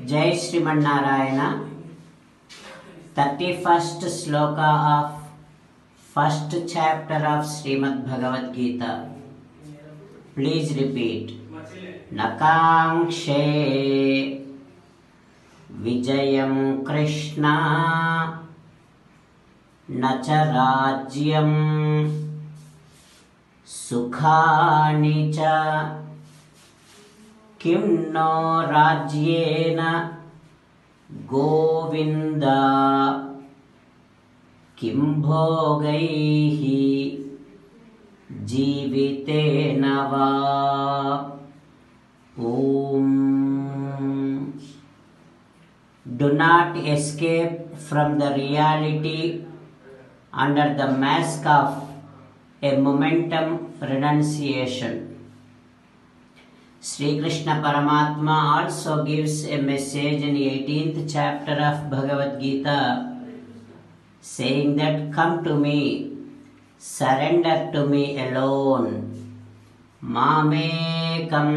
Jai Srimanarayana. 31st sloka of first chapter of Srimad Bhagavad Gita. Please repeat. Nakankshe Vijayam Krishna Nacha Rajyam Sukhani cha Kim no Rajyena Govinda Kim Bhogaihi Jivitena va Om. Do not escape from the reality under the mask of a momentum renunciation. Sri Krishna Paramatma also gives a message in the 18th chapter of Bhagavad Gita, saying that come to me, surrender to me alone. Mamekam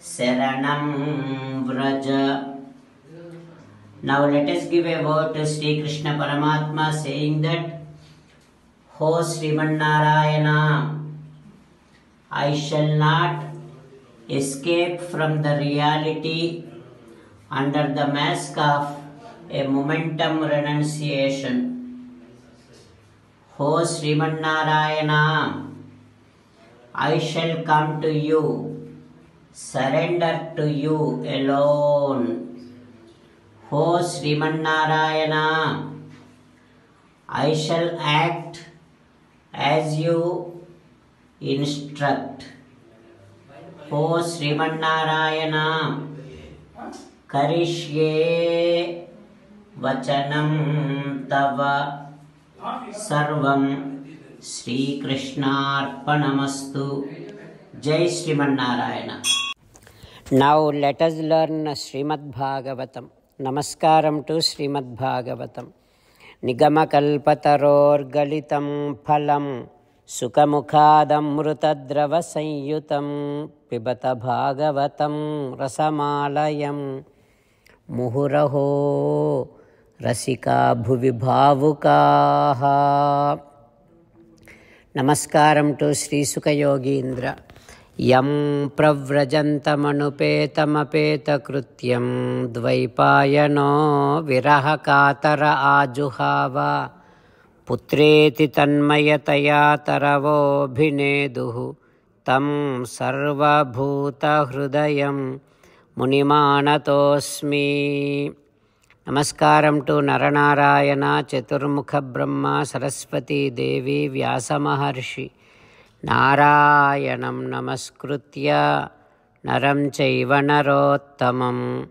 Saranam Vraja. Now let us give a word to Sri Krishna Paramatma, saying that, Ho Srimanarayana, I shall not escape from the reality under the mask of a momentum renunciation. Ho Srimanarayana, I shall come to you, surrender to you alone. Ho Srimanarayana, I shall act as you instruct. Ho Srimanarayana, Karishye Vachanam Tava Sarvam Sri Krishnarpanamastu. Jai Srimanarayana. Now let us learn Srimad Bhagavatam. Namaskaram to Srimad Bhagavatam. Nigamakalpatarorgalitam phalam Sukhamukhadamrutadrava sanyutam Pibata Bhagavatam rasamalayam Muhuraho Rasika Bhuvi Bhavukaha. Namaskaram to Sri Sukha Yogindra. Yam pravrajantamanupeta krutyam dvaipayano virahakatara ajuhava putreti tanmayataya taravo bhineduhu tam sarva bhuta hrudayam munimanatosmi. Namaskaram to Naranarayana, Chaturmukha Brahma, Saraswati Devi, Vyasa Maharshi. Narayanam namaskritya naram chaiva narottamam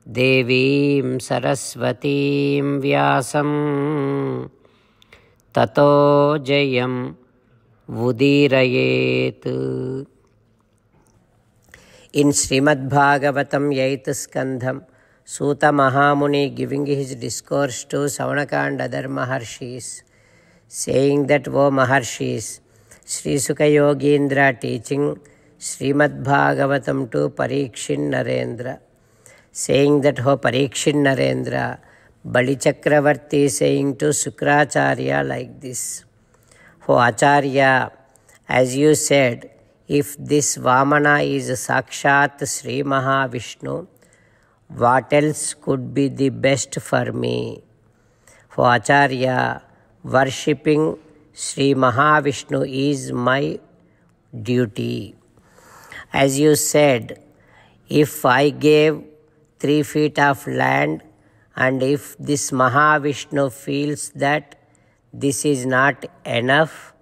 devim saraswatim vyasam tato jayam vudirayet. In Srimad Bhagavatam 8th Skandham, Suta Mahamuni giving his discourse to Savanaka and other Maharshis, saying that, O Maharshis, Sri Sukha Yogindra teaching Srimad Bhagavatam to Parikshin Narendra, saying that, O Parikshin Narendra, Bali Chakravarti saying to Sukracharya like this, O Acharya, as you said, if this Vamana is Sakshat Sri Mahavishnu, what else could be the best for me? O Acharya, worshipping Sri Mahavishnu is my duty. As you said, if I gave 3 feet of land and if this Mahavishnu feels that this is not enough,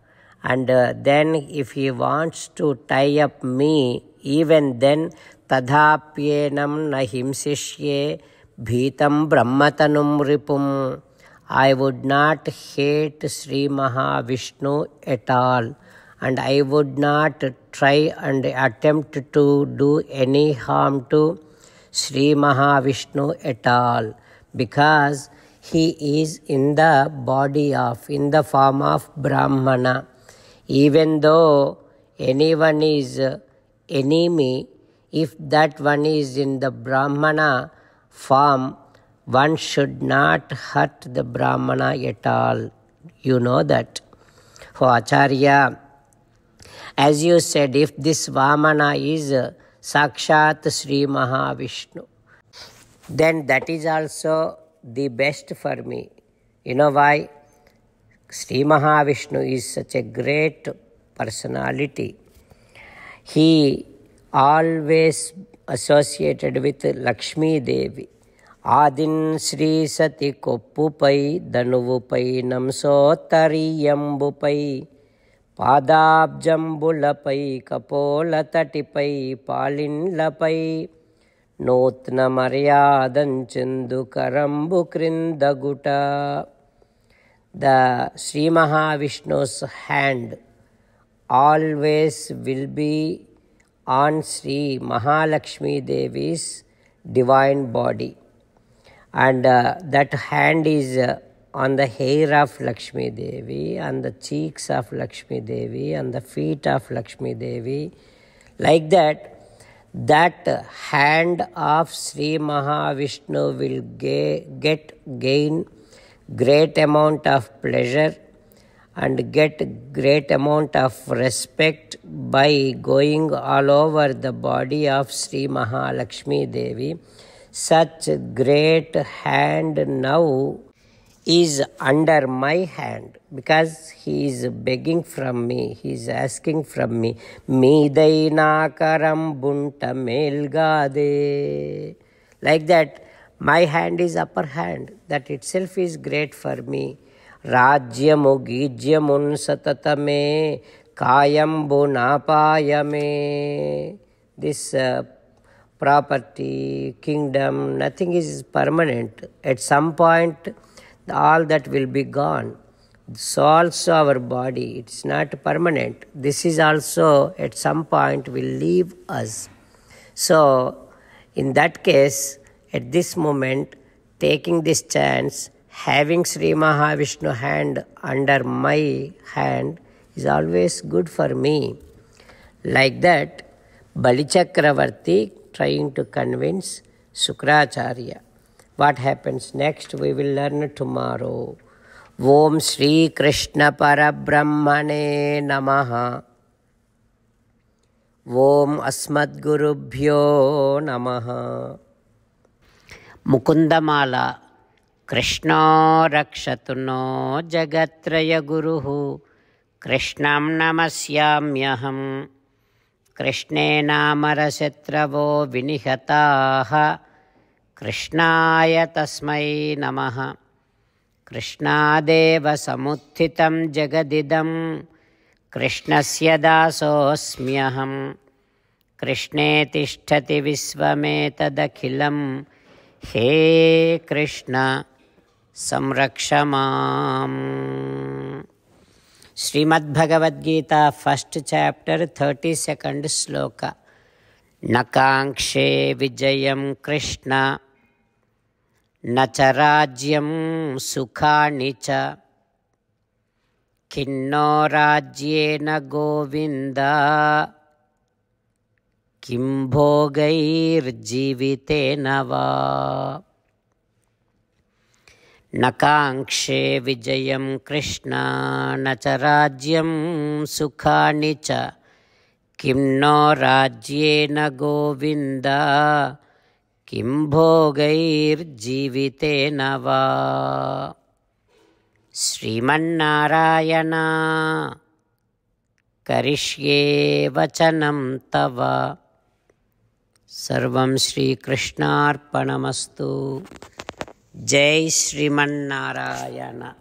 and then if he wants to tie up me, even then tadhapyenam na himsishye bhitam brahmatanum ripum. I would not hate Sri Mahavishnu at all, and I would not try and attempt to do any harm to Sri Mahavishnu at all, because he is in the form of Brahmana. Even though anyone is enemy, if that one is in the Brahmana form, one should not hurt the Brahmana at all. You know that. Oh, Acharya, as you said, if this Vamana is Sakshat Sri Mahavishnu, then that is also the best for me. You know why? Sri Mahavishnu is such a great personality. He always associated with Lakshmi Devi. Adin Sri Sati Koppupai, Danuvupai, Namsotariyambupai, Padabjambulapai, Kapolatatipai, Palinlapai, Notna Maryadancindu Karambu Krindaguta. The Sri Mahavishnu's hand always will be on Sri Mahalakshmi Devi's divine body. And that hand is on the hair of Lakshmi Devi, on the cheeks of Lakshmi Devi, on the feet of Lakshmi Devi. Like that, that hand of Sri Mahavishnu will gain great amount of pleasure and get great amount of respect by going all over the body of Sri Mahalakshmi Devi. Such great hand now is under my hand because he is begging from me, he is asking from me, Meedaina karam bunta melgade. Like that, my hand is upper hand. That itself is great for me. Rajyamu gijyamun satatame kayambu napayame. This property, kingdom, nothing is permanent. At some point, all that will be gone. So also our body, it's not permanent. This is also at some point will leave us. So in that case, at this moment, taking this chance, having Sri Mahavishnu hand under my hand is always good for me. Like that, Bali Chakravarti trying to convince Sukracharya. What happens next we will learn tomorrow. Om Shri Krishna Parabrahmane Namaha. Om Asmadgurubhyo Namaha. Mukundamala. Krishna Rakshatu no Jagatraya Guruhu. Krishnam Namasyamyaham. Krishne Namarasetravo Vinihataha. Krishnaya Tasmai Namaha. Krishnadeva Samuthitam Jagadidam. Krishnasya Dasosmyaham. Krishne Tishtati Visvametadakhilam. He Krishna Samrakshamam. Srimad Bhagavad Gita, first chapter, 32nd sloka. Nakankshe vijayam Krishna, nacharajyam sukhani cha, kinno rajyena govinda, kim bhogair jivitena va. Nakankshe vijayam Krishna, nacharajyam sukhani cha, kim no rajyena govinda, kim bhogair jivitena va. Srimannarayana karishye vachanam tava. Sarvam Shri Krishnarpanamastu. Jai Srimannarayana.